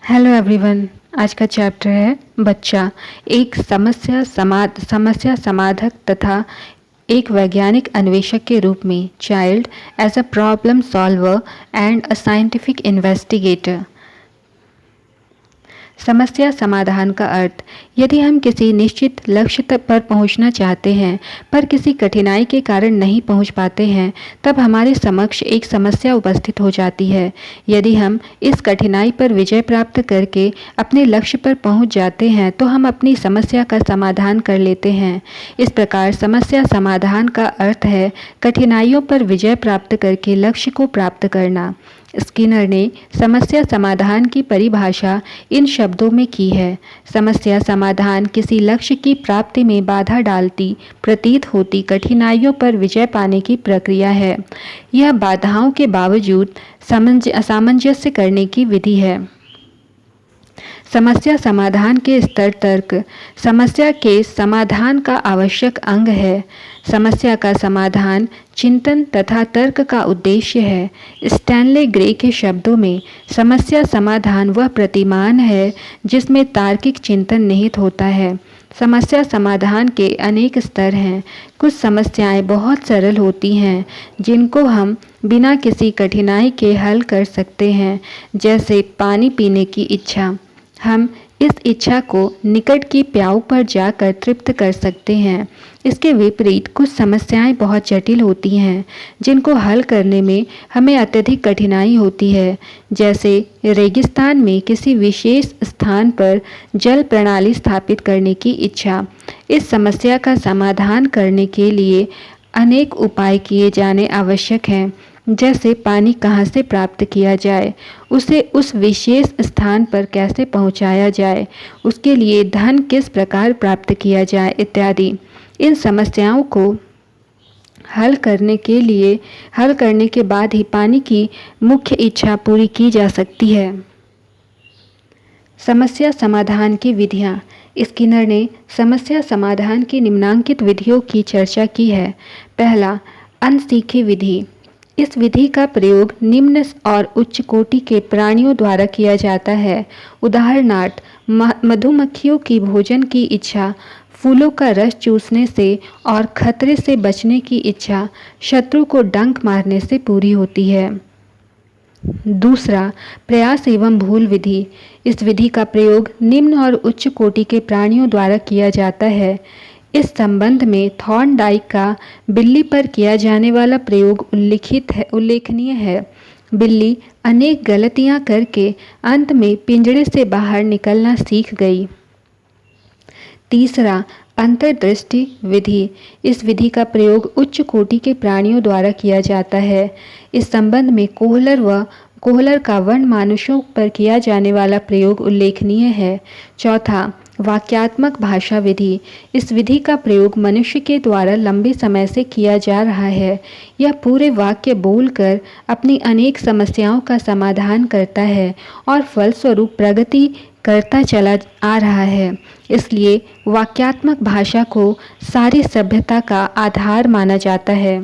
Hello everyone. आज का chapter है बच्चा, एक समस्या समाधाक तथा एक वैज्ञानिक अन्वेषक के रूप में। Child as a problem solver and a scientific investigator. समस्या समाधान का अर्थ, यदि हम किसी निश्चित लक्ष्य पर पहुंचना चाहते हैं पर किसी कठिनाई के कारण नहीं पहुंच पाते हैं, तब हमारे समक्ष एक समस्या उपस्थित हो जाती है। यदि हम इस कठिनाई पर विजय प्राप्त करके अपने लक्ष्य पर पहुंच जाते हैं तो हम अपनी समस्या का समाधान कर लेते हैं। इस प्रकार समस्या समाधान का अर्थ है कठिनाइयों पर विजय प्राप्त करके लक्ष्य को प्राप्त करना। स्किनर ने समस्या समाधान की परिभाषा इन शब्दों में की है। समस्या समाधान किसी लक्ष्य की प्राप्ति में बाधा डालती प्रतीत होती कठिनाइयों पर विजय पाने की प्रक्रिया है। यह बाधाओं के बावजूद सामंजस्य करने की विधि है। समस्या समाधान के स्तर तर्क समस्या के समाधान का आवश्यक अंग है। समस्या का समाधान चिंतन तथा तर्क का उद्देश्य है। स्टैनले ग्रे के शब्दों में समस्या समाधान वह प्रतिमान है जिसमें तार्किक चिंतन निहित होता है। समस्या समाधान के अनेक स्तर हैं। कुछ समस्याएं बहुत सरल होती हैं जिनको हम बिना किसी कठिनाई के हल कर सकते हैं, जैसे पानी पीने की इच्छा। हम इस इच्छा को निकट की प्याऊ पर जाकर तृप्त कर सकते हैं। इसके विपरीत कुछ समस्याएं बहुत जटिल होती हैं जिनको हल करने में हमें अत्यधिक कठिनाई होती है, जैसे रेगिस्तान में किसी विशेष स्थान पर जल प्रणाली स्थापित करने की इच्छा। इस समस्या का समाधान करने के लिए अनेक उपाय किए जाने आवश्यक हैं, जैसे पानी कहाँ से प्राप्त किया जाए, उसे उस विशेष स्थान पर कैसे पहुँचाया जाए, उसके लिए धन किस प्रकार प्राप्त किया जाए इत्यादि। इन समस्याओं को हल करने के बाद ही पानी की मुख्य इच्छा पूरी की जा सकती है। समस्या समाधान की विधियाँ। स्किनर ने समस्या समाधान की निम्नांकित विधियों की चर्चा की है। पहला, अनसीखी विधि। इस विधि का प्रयोग निम्न और उच्च कोटि के प्राणियों द्वारा किया जाता है। उदाहरणार्थ, मधुमक्खियों की भोजन की इच्छा फूलों का रस चूसने से और खतरे से बचने की इच्छा शत्रु को डंक मारने से पूरी होती है। दूसरा, प्रयास एवं भूल विधि। इस विधि का प्रयोग निम्न और उच्च कोटि के प्राणियों द्वारा किया जाता है। इस संबंध में थॉर्नडाइक का बिल्ली पर किया जाने वाला प्रयोग उल्लेखनीय है। बिल्ली अनेक गलतियां करके अंत में पिंजरे से बाहर निकलना सीख गई। तीसरा, अंतर्दृष्टि विधि। इस विधि का प्रयोग उच्च कोटि के प्राणियों द्वारा किया जाता है। इस संबंध में कोहलर का वन मानुषों पर किया जाने वाला प्रयोग उल्लेखनीय है। चौथा, वाक्यात्मक भाषा विधि। इस विधि का प्रयोग मनुष्य के द्वारा लंबे समय से किया जा रहा है। यह पूरे वाक्य बोलकर अपनी अनेक समस्याओं का समाधान करता है और फलस्वरूप प्रगति करता चला आ रहा है। इसलिए वाक्यात्मक भाषा को सारी सभ्यता का आधार माना जाता है।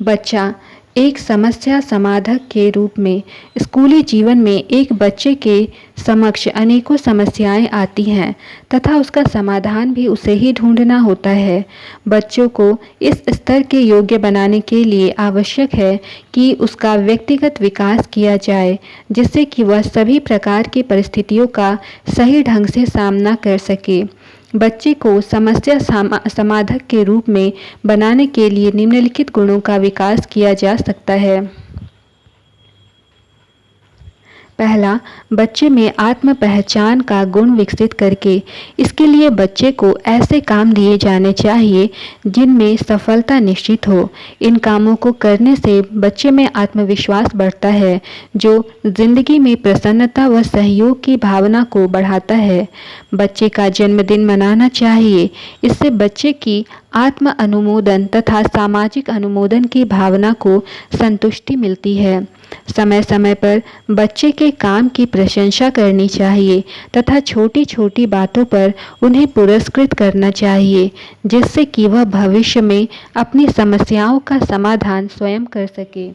बच्चा, एक समस्या समाधाक के रूप में स्कूली जीवन में एक बच्चे के समक्ष अनेकों समस्याएं आती हैं तथा उसका समाधान भी उसे ही ढूंढना होता है। बच्चों को इस स्तर के योग्य बनाने के लिए आवश्यक है कि उसका व्यक्तिगत विकास किया जाए, जिससे कि वह सभी प्रकार की परिस्थितियों का सही ढंग से सामना कर सके। बच्चे को समस्या समाधाक के रूप में बनाने के लिए निम्नलिखित गुणों का विकास किया जा सकता है। पहला, बच्चे में आत्म पहचान का गुण विकसित करके। इसके लिए बच्चे को ऐसे काम दिए जाने चाहिए जिनमें सफलता निश्चित हो। इन कामों को करने से बच्चे में आत्मविश्वास बढ़ता है, जो जिंदगी में प्रसन्नता व सहयोग की भावना को बढ़ाता है। बच्चे का जन्मदिन मनाना चाहिए। इससे बच्चे की आत्म अनुमोदन तथा सामाजिक अनुमोदन की भावना को संतुष्टि मिलती है। समय समय पर बच्चे के काम की प्रशंसा करनी चाहिए तथा छोटी छोटी बातों पर उन्हें पुरस्कृत करना चाहिए, जिससे कि वह भविष्य में अपनी समस्याओं का समाधान स्वयं कर सके।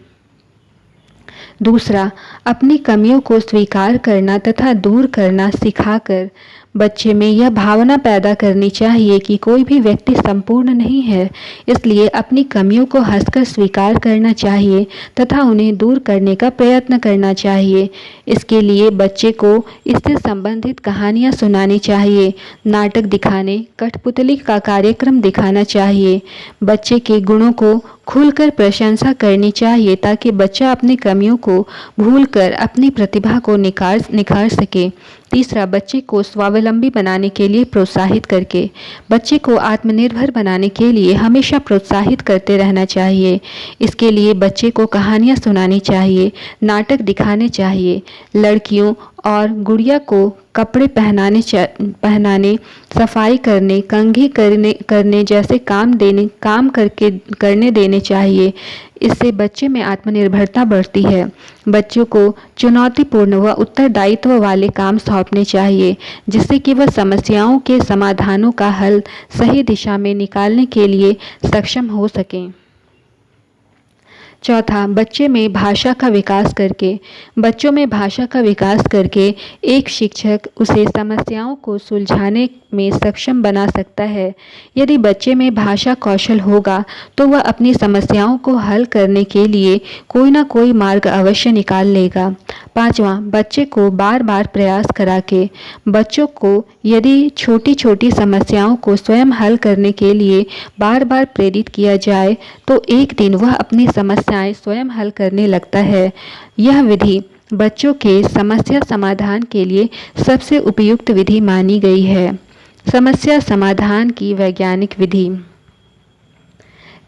दूसरा, अपनी कमियों को स्वीकार करना तथा दूर करना सिखाकर बच्चे में यह भावना पैदा करनी चाहिए कि कोई भी व्यक्ति संपूर्ण नहीं है, इसलिए अपनी कमियों को हंसकर स्वीकार करना चाहिए तथा उन्हें दूर करने का प्रयत्न करना चाहिए। इसके लिए बच्चे को इससे संबंधित कहानियाँ सुनानी चाहिए, नाटक दिखाने, कठपुतली का कार्यक्रम दिखाना चाहिए। बच्चे के गुणों को खुलकर प्रशंसा करनी चाहिए ताकि बच्चा अपनी कमियों को भूलकर अपनी प्रतिभा को निखार सके। तीसरा, बच्चे को स्वावलंबी बनाने के लिए प्रोत्साहित करके बच्चे को आत्मनिर्भर बनाने के लिए हमेशा प्रोत्साहित करते रहना चाहिए। इसके लिए बच्चे को कहानियाँ सुनानी चाहिए, नाटक दिखाने चाहिए, लड़कियों और गुड़िया को कपड़े पहनाने, सफाई करने, कंघी करने जैसे काम करने देने चाहिए। इससे बच्चे में आत्मनिर्भरता बढ़ती है। बच्चों को चुनौतीपूर्ण व उत्तरदायित्व वाले काम सौंपने चाहिए जिससे कि वह समस्याओं के समाधानों का हल सही दिशा में निकालने के लिए सक्षम हो सकें। चौथा, बच्चों में भाषा का विकास करके एक शिक्षक उसे समस्याओं को सुलझाने में सक्षम बना सकता है। यदि बच्चे में भाषा कौशल होगा तो वह अपनी समस्याओं को हल करने के लिए कोई ना कोई मार्ग अवश्य निकाल लेगा। पांचवा, बच्चे को बार बार प्रयास करा के बच्चों को यदि छोटी छोटी समस्याओं को स्वयं हल करने के लिए बार बार प्रेरित किया जाए तो एक दिन वह अपनी समस्याएं स्वयं हल करने लगता है। यह विधि बच्चों के समस्या समाधान के लिए सबसे उपयुक्त विधि मानी गई है। समस्या समाधान की वैज्ञानिक विधि।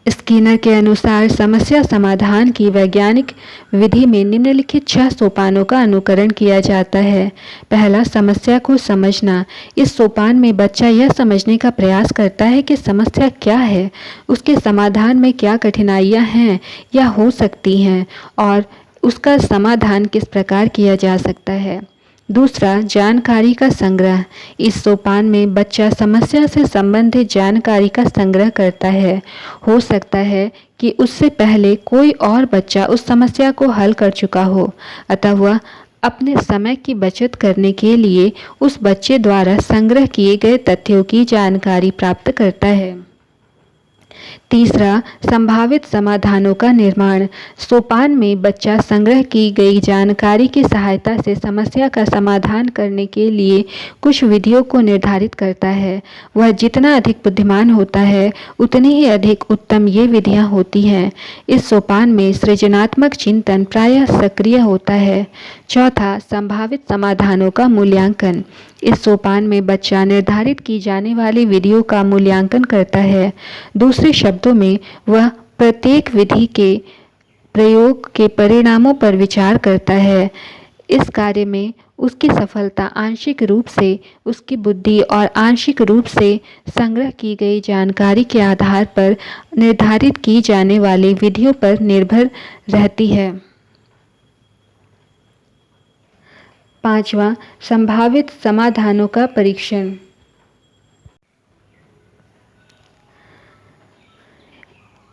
स्किनर के अनुसार समस्या समाधान की वैज्ञानिक विधि में निम्नलिखित 6 सोपानों का अनुकरण किया जाता है। पहला, समस्या को समझना। इस सोपान में बच्चा यह समझने का प्रयास करता है कि समस्या क्या है, उसके समाधान में क्या कठिनाइयाँ हैं या हो सकती हैं और उसका समाधान किस प्रकार किया जा सकता है। दूसरा, जानकारी का संग्रह। इस सोपान में बच्चा समस्या से संबंधित जानकारी का संग्रह करता है। हो सकता है कि उससे पहले कोई और बच्चा उस समस्या को हल कर चुका हो, अतः वह अपने समय की बचत करने के लिए उस बच्चे द्वारा संग्रह किए गए तथ्यों की जानकारी प्राप्त करता है। तीसरा, संभावित समाधानों का निर्माण। सोपान में बच्चा संग्रह की गई जानकारी की सहायता से समस्या का समाधान करने के लिए कुछ विधियों को निर्धारित करता है। वह जितना अधिक बुद्धिमान होता है उतनी ही अधिक उत्तम ये विधियां होती हैं। इस सोपान में सृजनात्मक चिंतन प्रायः सक्रिय होता है। चौथा, संभावित समाधानों का मूल्यांकन। इस सोपान में बच्चा निर्धारित की जाने वाली विधियों का मूल्यांकन करता है। दूसरे शब्दों में वह प्रत्येक विधि के प्रयोग के परिणामों पर विचार करता है। इस कार्य में उसकी सफलता आंशिक रूप से उसकी बुद्धि और आंशिक रूप से संग्रह की गई जानकारी के आधार पर निर्धारित की जाने वाली विधियों पर निर्भर रहती है। पांचवा, संभावित समाधानों का परीक्षण।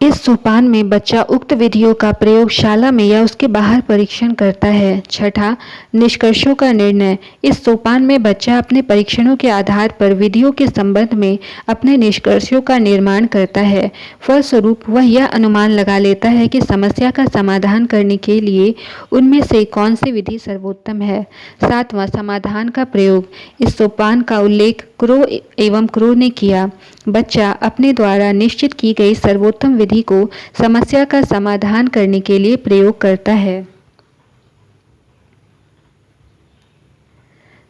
इस सोपान में बच्चा उक्त विधियों का प्रयोगशाला में या उसके बाहर परीक्षण करता है। छठा, निष्कर्षों का निर्णय। इस सोपान में बच्चा अपने परीक्षणों के आधार पर विधियों के संबंध में अपने निष्कर्षों का निर्माण करता है। फलस्वरूप वह यह अनुमान लगा लेता है कि समस्या का समाधान करने के लिए उनमें से कौन सी विधि सर्वोत्तम है। सातवां, समाधान का प्रयोग। इस सोपान का उल्लेख क्रो एवं क्रो ने किया। बच्चा अपने द्वारा निश्चित की गई सर्वोत्तम विधि को समस्या का समाधान करने के लिए प्रयोग करता है।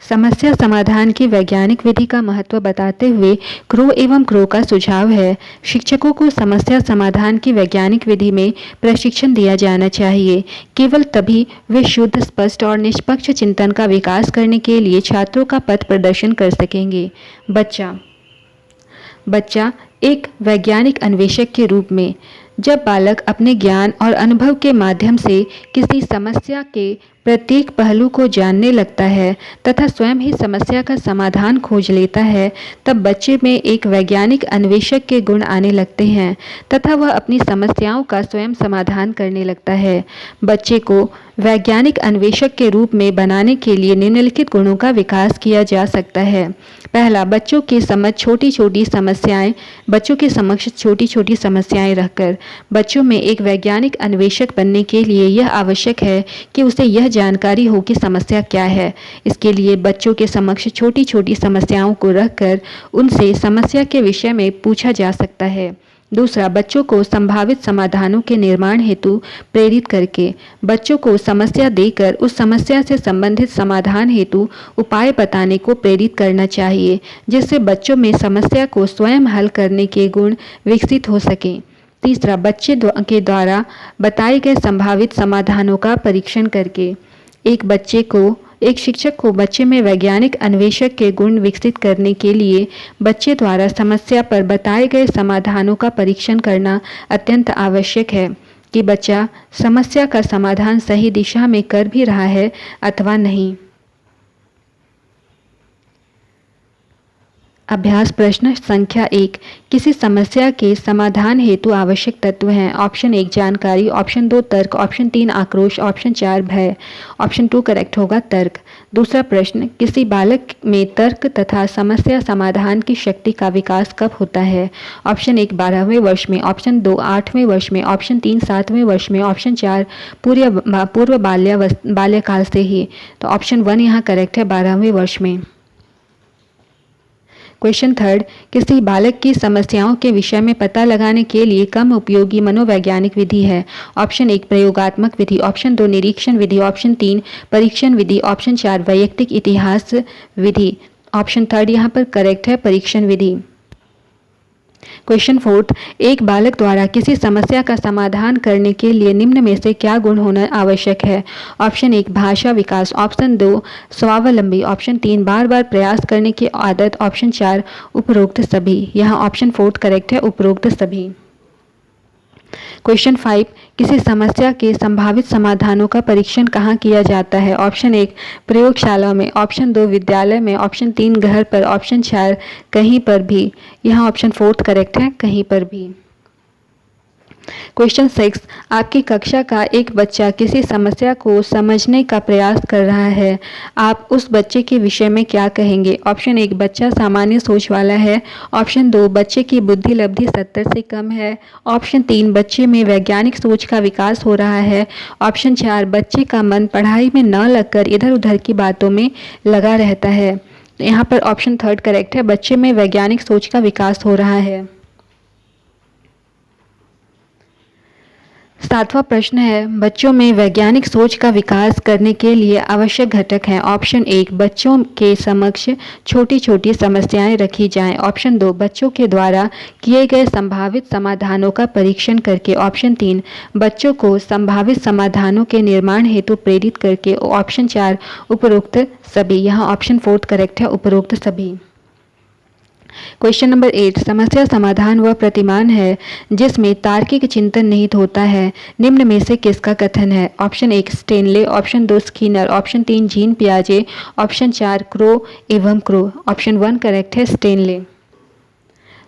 समस्या समाधान की वैज्ञानिक विधि का महत्व बताते हुए क्रो एवं क्रो का सुझाव है, शिक्षकों को समस्या समाधान की वैज्ञानिक विधि में प्रशिक्षण दिया जाना चाहिए। केवल तभी वे शुद्ध, स्पष्ट और निष्पक्ष चिंतन का विकास करने के लिए छात्रों का पथ प्रदर्शन कर सकेंगे। बच्चा एक वैज्ञानिक अन्वेषक के रूप में जब बालक अपने ज्ञान और अनुभव के माध्यम से किसी समस्या के प्रत्येक पहलू को जानने लगता है तथा स्वयं ही समस्या का समाधान खोज लेता है, तब बच्चे में एक वैज्ञानिक अन्वेषक के गुण आने लगते हैं तथा वह अपनी समस्याओं का स्वयं समाधान करने लगता है। बच्चे को वैज्ञानिक अन्वेषक के रूप में बनाने के लिए निम्नलिखित गुणों का विकास किया जा सकता है। पहला, बच्चों के समक्ष छोटी छोटी समस्याएं रखकर। बच्चों में एक वैज्ञानिक अन्वेषक बनने के लिए यह आवश्यक है कि उसे यह जानकारी हो कि समस्या क्या है। इसके लिए बच्चों के समक्ष छोटी छोटी समस्याओं को रखकर उनसे समस्या के विषय में पूछा जा सकता है। दूसरा, बच्चों को संभावित समाधानों के निर्माण हेतु प्रेरित करके। बच्चों को समस्या देकर उस समस्या से संबंधित समाधान हेतु उपाय बताने को प्रेरित करना चाहिए, जिससे बच्चों में समस्या को स्वयं हल करने के गुण विकसित हो सकें। तीसरा, बच्चे के द्वारा बताए गए संभावित समाधानों का परीक्षण करके। एक शिक्षक को बच्चे में वैज्ञानिक अन्वेषक के गुण विकसित करने के लिए बच्चे द्वारा समस्या पर बताए गए समाधानों का परीक्षण करना अत्यंत आवश्यक है कि बच्चा समस्या का समाधान सही दिशा में कर भी रहा है अथवा नहीं। अभ्यास प्रश्न संख्या 1, किसी समस्या के समाधान हेतु आवश्यक तत्व हैं। ऑप्शन 1 जानकारी, ऑप्शन 2 तर्क, ऑप्शन 3 आक्रोश, ऑप्शन 4 भय। ऑप्शन 2 करेक्ट होगा तर्क। दूसरा प्रश्न, किसी बालक में तर्क तथा समस्या समाधान की शक्ति का विकास कब होता है। ऑप्शन 1 12वें वर्ष में, ऑप्शन 2 8वें वर्ष में, ऑप्शन 3 7वें वर्ष में, ऑप्शन 4 पूर्व बाल्यकाल से ही। तो ऑप्शन 1 यहाँ करेक्ट है, 12वें वर्ष में। क्वेश्चन थर्ड, किसी बालक की समस्याओं के विषय में पता लगाने के लिए कम उपयोगी मनोवैज्ञानिक विधि है। ऑप्शन 1 प्रयोगात्मक विधि, ऑप्शन 2 निरीक्षण विधि, ऑप्शन 3 परीक्षण विधि, ऑप्शन 4 वैयक्तिक इतिहास विधि। ऑप्शन थर्ड यहाँ पर करेक्ट है, परीक्षण विधि। क्वेश्चन फोर्थ, एक बालक द्वारा किसी समस्या का समाधान करने के लिए निम्न में से क्या गुण होना आवश्यक है। ऑप्शन 1 भाषा विकास, ऑप्शन 2 स्वावलंबी, ऑप्शन 3 बार बार प्रयास करने की आदत, ऑप्शन 4 उपरोक्त सभी। यहाँ ऑप्शन फोर्थ करेक्ट है, उपरोक्त सभी। क्वेश्चन 5, किसी समस्या के संभावित समाधानों का परीक्षण कहाँ किया जाता है। ऑप्शन 1 प्रयोगशाला में, ऑप्शन 2 विद्यालय में, ऑप्शन 3 घर पर, ऑप्शन 4 कहीं पर भी। यहाँ ऑप्शन फोर्थ करेक्ट है, कहीं पर भी। क्वेश्चन 6, आपकी कक्षा का एक बच्चा किसी समस्या को समझने का प्रयास कर रहा है, आप उस बच्चे के विषय में क्या कहेंगे। ऑप्शन 1 बच्चा सामान्य सोच वाला है, ऑप्शन 2 बच्चे की बुद्धि लब्धि 70 से कम है, ऑप्शन 3 बच्चे में वैज्ञानिक सोच का विकास हो रहा है, ऑप्शन 4 बच्चे का मन पढ़ाई में न लगकर इधर उधर की बातों में लगा रहता है। यहाँ पर ऑप्शन थर्ड करेक्ट है, बच्चे में वैज्ञानिक सोच का विकास हो रहा है। 7वां प्रश्न है, बच्चों में वैज्ञानिक सोच का विकास करने के लिए आवश्यक घटक हैं। ऑप्शन 1 बच्चों के समक्ष छोटी छोटी समस्याएं रखी जाएं, ऑप्शन 2 बच्चों के द्वारा किए गए संभावित समाधानों का परीक्षण करके, ऑप्शन 3 बच्चों को संभावित समाधानों के निर्माण हेतु प्रेरित करके, ऑप्शन 4 उपरोक्त सभी। यहाँ ऑप्शन फोर्थ करेक्ट है, उपरोक्त सभी। क्वेश्चन नंबर 8, समस्या समाधान वह प्रतिमान है जिसमें तार्किक चिंतन निहित होता है, निम्न में से किसका कथन है। Option 1 Stanley, option 2 Skinner, option 3 Jean पियाजे, ऑप्शन 4 क्रो एवं क्रो। ऑप्शन 1 करेक्ट है, स्टेनले।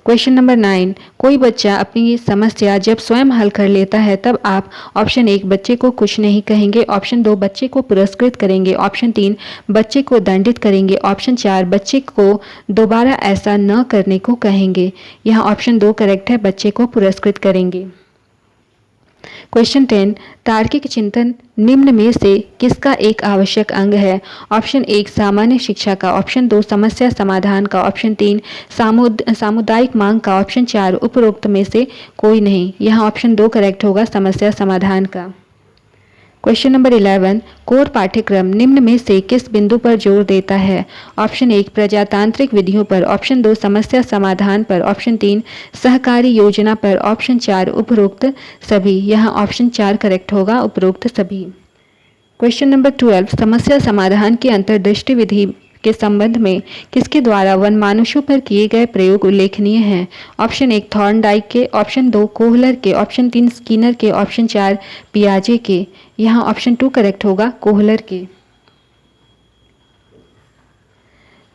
क्वेश्चन नंबर 9, कोई बच्चा अपनी समस्या जब स्वयं हल कर लेता है तब आप ऑप्शन 1 बच्चे को कुछ नहीं कहेंगे, ऑप्शन 2 बच्चे को पुरस्कृत करेंगे, ऑप्शन 3 बच्चे को दंडित करेंगे, ऑप्शन 4 बच्चे को दोबारा ऐसा न करने को कहेंगे। यहाँ ऑप्शन 2 करेक्ट है, बच्चे को पुरस्कृत करेंगे। क्वेश्चन 10, तार्किक चिंतन निम्न में से किसका एक आवश्यक अंग है। ऑप्शन 1 सामान्य शिक्षा का, ऑप्शन 2 समस्या समाधान का, ऑप्शन 3 सामुदायिक मांग का, ऑप्शन 4 उपरोक्त में से कोई नहीं। यहाँ ऑप्शन 2 करेक्ट होगा, समस्या समाधान का। क्वेश्चन नंबर 11, कोर पाठ्यक्रम निम्न में से किस बिंदु पर जोर देता है। ऑप्शन 1 प्रजातांत्रिक विधियों पर, ऑप्शन 2 समस्या समाधान पर, ऑप्शन 3 सहकारी योजना पर, ऑप्शन 4 उपरोक्त सभी। यहाँ ऑप्शन 4 करेक्ट होगा, उपरोक्त सभी। क्वेश्चन नंबर 12, समस्या समाधान की अंतर्दृष्टि विधि के संबंध में किसके द्वारा वनमानुषों पर किए गए प्रयोग उल्लेखनीय हैं? ऑप्शन 1 थॉर्नडाइक के, ऑप्शन 2 कोहलर के, ऑप्शन 3 स्किनर के, ऑप्शन 4 पियाजे के। यहाँ ऑप्शन 2 करेक्ट होगा, कोहलर के।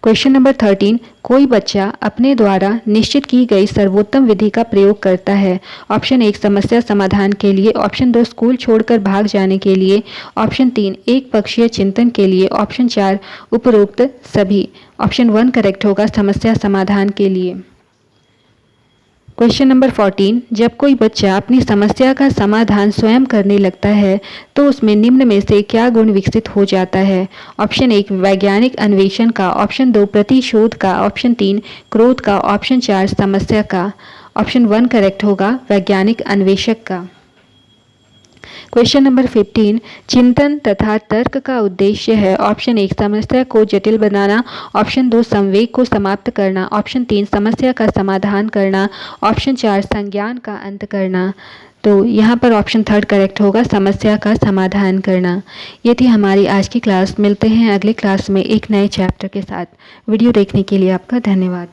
क्वेश्चन नंबर 13, कोई बच्चा अपने द्वारा निश्चित की गई सर्वोत्तम विधि का प्रयोग करता है। ऑप्शन 1 समस्या समाधान के लिए, ऑप्शन 2 स्कूल छोड़कर भाग जाने के लिए, ऑप्शन 3 एक पक्षीय चिंतन के लिए, ऑप्शन 4 उपरोक्त सभी। ऑप्शन 1 करेक्ट होगा, समस्या समाधान के लिए। क्वेश्चन नंबर 14, जब कोई बच्चा अपनी समस्या का समाधान स्वयं करने लगता है तो उसमें निम्न में से क्या गुण विकसित हो जाता है? ऑप्शन 1 वैज्ञानिक अन्वेषण का, ऑप्शन 2 प्रतिशोध का, ऑप्शन 3 क्रोध का, ऑप्शन 4 समस्या का। ऑप्शन 1 करेक्ट होगा, वैज्ञानिक अन्वेषक का। क्वेश्चन नंबर 15, चिंतन तथा तर्क का उद्देश्य है। ऑप्शन 1 समस्या को जटिल बनाना, ऑप्शन 2 संवेग को समाप्त करना, ऑप्शन 3 समस्या का समाधान करना, ऑप्शन 4 संज्ञान का अंत करना। तो यहाँ पर ऑप्शन 3 करेक्ट होगा, समस्या का समाधान करना। ये थी हमारी आज की क्लास। मिलते हैं अगले क्लास में एक नए चैप्टर के साथ। वीडियो देखने के लिए आपका धन्यवाद।